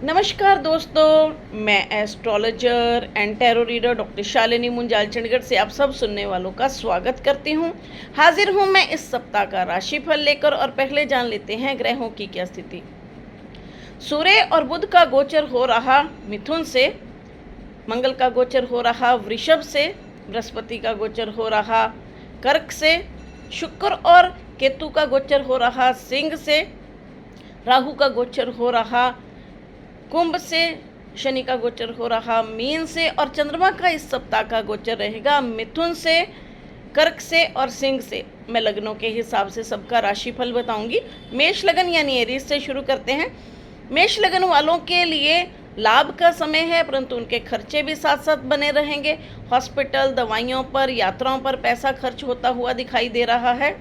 नमस्कार दोस्तों, मैं astrologer and tarot reader doctor Shalini Munjal Chandigarh से आप सब सुनने वालों का स्वागत करती हूँ। हाजिर हूँ मैं इस सप्ताह का राशिफल लेकर और पहले जान लेते हैं ग्रहों की क्या स्थिति। सूर्य और बुध का गोचर हो रहा मिथुन से, मंगल का गोचर हो रहा वृषभ से, बृहस्पति का गोचर हो रहा कर्क से, शुक्र और केतु का गोचर हो रहा सिंह से, राहु का गोचर हो रहा कुंभ से, शनि का गोचर हो रहा मीन से और चंद्रमा का इस सप्ताह का गोचर रहेगा मिथुन से, कर्क से और सिंह से। मैं लग्नों के हिसाब से सबका राशिफल बताऊंगी। मेष लगन यानी एरीज से शुरू करते हैं। मेष लगन वालों के लिए लाभ का समय है, परंतु उनके खर्चे भी साथ साथ बने रहेंगे। हॉस्पिटल, दवाइयों पर, यात्राओं पर पैसा खर्च होता हुआ दिखाई दे रहा है।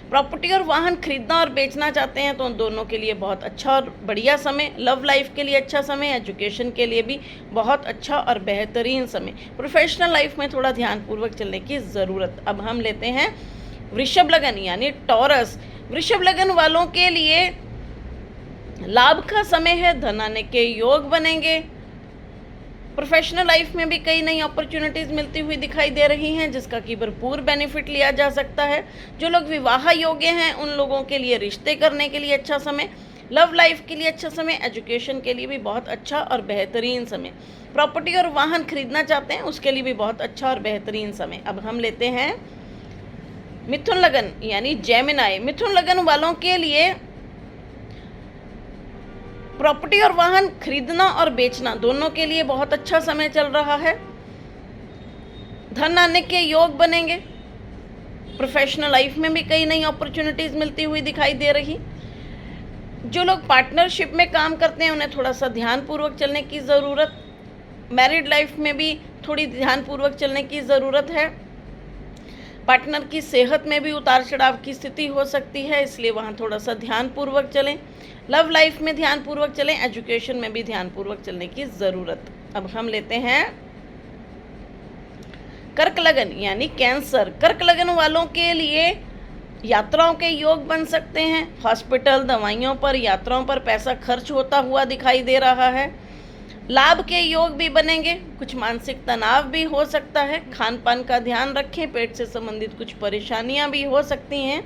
प्रॉपर्टी और वाहन खरीदना और बेचना चाहते हैं तो उन दोनों के लिए बहुत अच्छा और बढ़िया समय। लव लाइफ के लिए अच्छा समय, एजुकेशन के लिए भी बहुत अच्छा और बेहतरीन समय। प्रोफेशनल लाइफ में थोड़ा ध्यानपूर्वक चलने की ज़रूरत। अब हम लेते हैं वृषभ लगन यानी टॉरस। वृषभ लगन वालों के लिए लाभ का समय है, धन आने के योग बनेंगे। प्रोफेशनल लाइफ में भी कई नई अपॉर्चुनिटीज़ मिलती हुई दिखाई दे रही हैं, जिसका कि भरपूर बेनिफिट लिया जा सकता है। जो लोग विवाह योग्य हैं उन लोगों के लिए रिश्ते करने के लिए अच्छा समय। लव लाइफ के लिए अच्छा समय, एजुकेशन के लिए भी बहुत अच्छा और बेहतरीन समय। प्रॉपर्टी और वाहन खरीदना चाहते हैं उसके लिए भी बहुत अच्छा और बेहतरीन समय। अब हम लेते हैं मिथुन लगन यानी जेमिनाई। मिथुन लगन वालों के लिए प्रॉपर्टी और वाहन खरीदना और बेचना दोनों के लिए बहुत अच्छा समय चल रहा है। धन आने के योग बनेंगे। प्रोफेशनल लाइफ में भी कई नई अपॉर्चुनिटीज़ मिलती हुई दिखाई दे रही। जो लोग पार्टनरशिप में काम करते हैं उन्हें थोड़ा सा ध्यानपूर्वक चलने की ज़रूरत। मैरिड लाइफ में भी थोड़ी ध्यानपूर्वक चलने की ज़रूरत है। पार्टनर की सेहत में भी उतार चढ़ाव की स्थिति हो सकती है, इसलिए वहाँ थोड़ा सा ध्यानपूर्वक चलें। लव लाइफ में ध्यानपूर्वक चलें, एजुकेशन में भी ध्यानपूर्वक चलने की ज़रूरत। अब हम लेते हैं कर्क लगन यानी कैंसर। कर्क लगन वालों के लिए यात्राओं के योग बन सकते हैं। हॉस्पिटल, दवाइयों पर, यात्राओं पर पैसा खर्च होता हुआ दिखाई दे रहा है। लाभ के योग भी बनेंगे। कुछ मानसिक तनाव भी हो सकता है। खान पान का ध्यान रखें, पेट से संबंधित कुछ परेशानियां भी हो सकती हैं।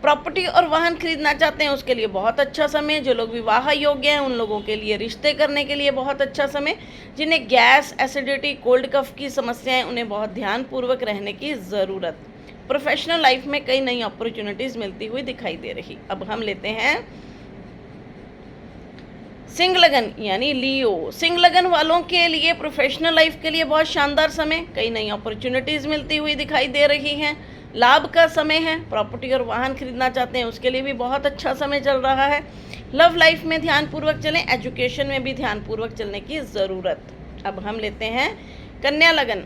प्रॉपर्टी और वाहन खरीदना चाहते हैं उसके लिए बहुत अच्छा समय। जो लोग विवाह योग्य हैं उन लोगों के लिए रिश्ते करने के लिए बहुत अच्छा समय। जिन्हें गैस, एसिडिटी, कोल्ड कफ की समस्याएं, उन्हें बहुत ध्यानपूर्वक रहने की ज़रूरत। प्रोफेशनल लाइफ में कई नई अपॉर्चुनिटीज़ मिलती हुई दिखाई दे रही। अब हम लेते हैं सिंह लगन यानी लियो। सिंह लगन वालों के लिए प्रोफेशनल लाइफ के लिए बहुत शानदार समय। कई नई अपॉर्चुनिटीज़ मिलती हुई दिखाई दे रही हैं। लाभ का समय है। प्रॉपर्टी और वाहन खरीदना चाहते हैं उसके लिए भी बहुत अच्छा समय चल रहा है। लव लाइफ में ध्यानपूर्वक चलें, एजुकेशन में भी ध्यानपूर्वक चलने की ज़रूरत। अब हम लेते हैं कन्या लगन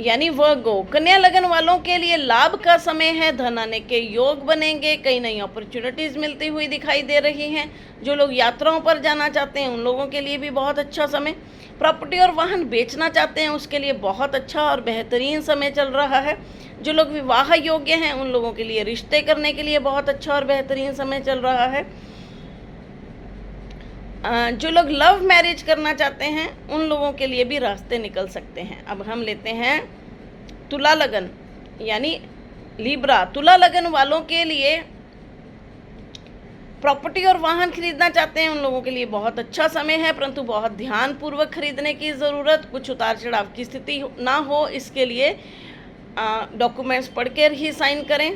यानी वर्गो। कन्या लगन वालों के लिए लाभ का समय है। धन आने के योग बनेंगे। कई नई अपॉर्चुनिटीज़ मिलती हुई दिखाई दे रही हैं। जो लोग यात्राओं पर जाना चाहते हैं उन लोगों के लिए भी बहुत अच्छा समय। प्रॉपर्टी और वाहन बेचना चाहते हैं उसके लिए बहुत अच्छा और बेहतरीन समय चल रहा है। जो लोग विवाह योग्य हैं उन लोगों के लिए रिश्ते करने के लिए बहुत अच्छा और बेहतरीन समय चल रहा है। जो लोग लव मैरिज करना चाहते हैं उन लोगों के लिए भी रास्ते निकल सकते हैं। अब हम लेते हैं तुला लगन यानी लिब्रा। तुला लगन वालों के लिए प्रॉपर्टी और वाहन खरीदना चाहते हैं उन लोगों के लिए बहुत अच्छा समय है, परंतु बहुत ध्यानपूर्वक खरीदने की ज़रूरत। कुछ उतार चढ़ाव की स्थिति ना हो इसके लिए डॉक्यूमेंट्स पढ़ कर ही साइन करें।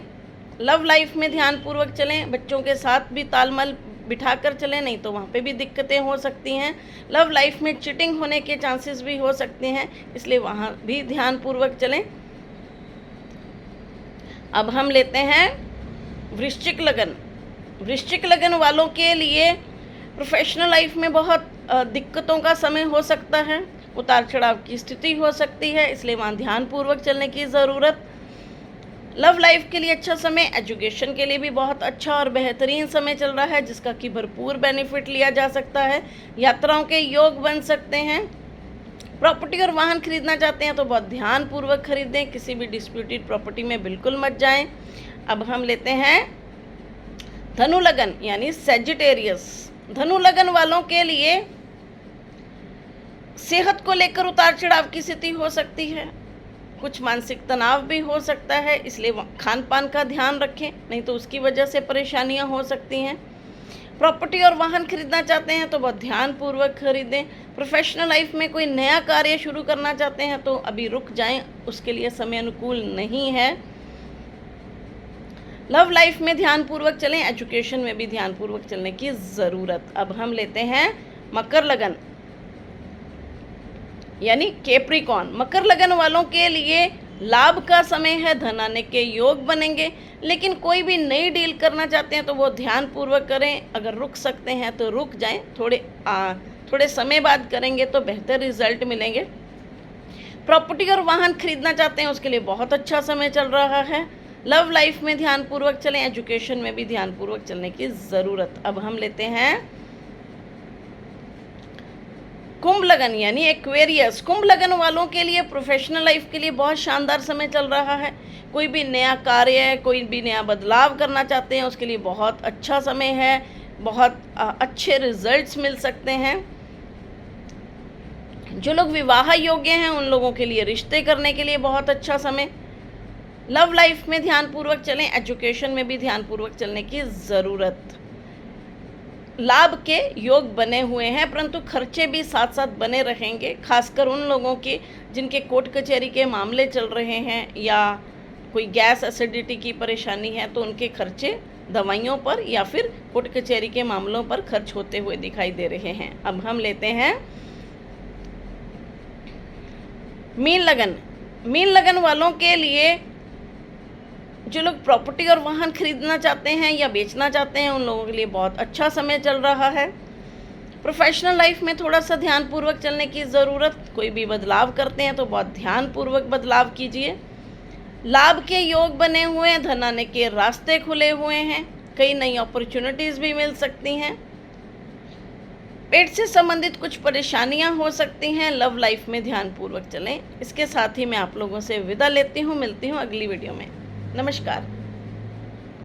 लव लाइफ में ध्यानपूर्वक चलें। बच्चों के साथ भी तालमेल बिठा कर चलें, नहीं तो वहाँ पे भी दिक्कतें हो सकती हैं। लव लाइफ में चीटिंग होने के चांसेस भी हो सकते हैं, इसलिए वहाँ भी ध्यानपूर्वक चलें। अब हम लेते हैं वृश्चिक लगन। वृश्चिक लगन वालों के लिए प्रोफेशनल लाइफ में बहुत दिक्कतों का समय हो सकता है। उतार चढ़ाव की स्थिति हो सकती है, इसलिए वहाँ ध्यानपूर्वक चलने की ज़रूरत। लव लाइफ के लिए अच्छा समय, एजुकेशन के लिए भी बहुत अच्छा और बेहतरीन समय चल रहा है, जिसका कि भरपूर बेनिफिट लिया जा सकता है। यात्राओं के योग बन सकते हैं। प्रॉपर्टी और वाहन खरीदना चाहते हैं तो बहुत ध्यानपूर्वक खरीदें। किसी भी डिस्प्यूटेड प्रॉपर्टी में बिल्कुल मत जाएं। अब हम लेते हैं धनु लगन यानी सेजिटेरियस, धनु लगन वालों के लिए सेहत को लेकर उतार चढ़ाव की स्थिति हो सकती है, कुछ मानसिक तनाव भी हो सकता है, इसलिए खान पान का ध्यान रखें, नहीं तो उसकी वजह से परेशानियां हो सकती हैं। प्रॉपर्टी और वाहन खरीदना चाहते हैं तो बहुत ध्यानपूर्वक खरीदें। प्रोफेशनल लाइफ में कोई नया कार्य शुरू करना चाहते हैं तो अभी रुक जाएं, उसके लिए समय अनुकूल नहीं है। लव लाइफ में ध्यानपूर्वक चलें, एजुकेशन में भी ध्यानपूर्वक चलने की ज़रूरत। अब हम लेते हैं मकर लगन यानी कैप्रिकॉर्न। मकर लगन वालों के लिए लाभ का समय है, धन आने के योग बनेंगे, लेकिन कोई भी नई डील करना चाहते हैं तो वो ध्यानपूर्वक करें। अगर रुक सकते हैं तो रुक जाएं, थोड़े समय बाद करेंगे तो बेहतर रिजल्ट मिलेंगे। प्रॉपर्टी और वाहन खरीदना चाहते हैं उसके लिए बहुत अच्छा समय चल रहा है। लव लाइफ में ध्यानपूर्वक चलें, एजुकेशन में भी ध्यानपूर्वक चलने की ज़रूरत। अब हम लेते हैं कुंभ लगन यानी एक्वेरियस। कुंभ लगन वालों के लिए प्रोफेशनल लाइफ के लिए बहुत शानदार समय चल रहा है। कोई भी नया कार्य, कोई भी नया बदलाव करना चाहते हैं उसके लिए बहुत अच्छा समय है, बहुत अच्छे रिजल्ट्स मिल सकते हैं। जो लोग विवाह योग्य हैं उन लोगों के लिए रिश्ते करने के लिए बहुत अच्छा समय। लव लाइफ में ध्यानपूर्वक चलें, एजुकेशन में भी ध्यानपूर्वक चलने की ज़रूरत। लाभ के योग बने हुए हैं, परंतु खर्चे भी साथ साथ बने रहेंगे, खासकर उन लोगों के जिनके कोर्ट कचहरी के मामले चल रहे हैं या कोई गैस एसिडिटी की परेशानी है तो उनके खर्चे दवाइयों पर या फिर कोर्ट कचहरी के मामलों पर खर्च होते हुए दिखाई दे रहे हैं। अब हम लेते हैं मीन लगन। मीन लगन वालों के लिए जो लोग प्रॉपर्टी और वाहन खरीदना चाहते हैं या बेचना चाहते हैं उन लोगों के लिए बहुत अच्छा समय चल रहा है। प्रोफेशनल लाइफ में थोड़ा सा ध्यानपूर्वक चलने की ज़रूरत। कोई भी बदलाव करते हैं तो बहुत ध्यानपूर्वक बदलाव कीजिए। लाभ के योग बने हुए हैं, धन आने के रास्ते खुले हुए हैं, कई नई अपॉर्चुनिटीज़ भी मिल सकती हैं। पेट से संबंधित कुछ परेशानियां हो सकती हैं। लव लाइफ में ध्यानपूर्वक चलें। इसके साथ ही मैं आप लोगों से विदा लेती हूँ, मिलती हूँ अगली वीडियो में। नमस्कार।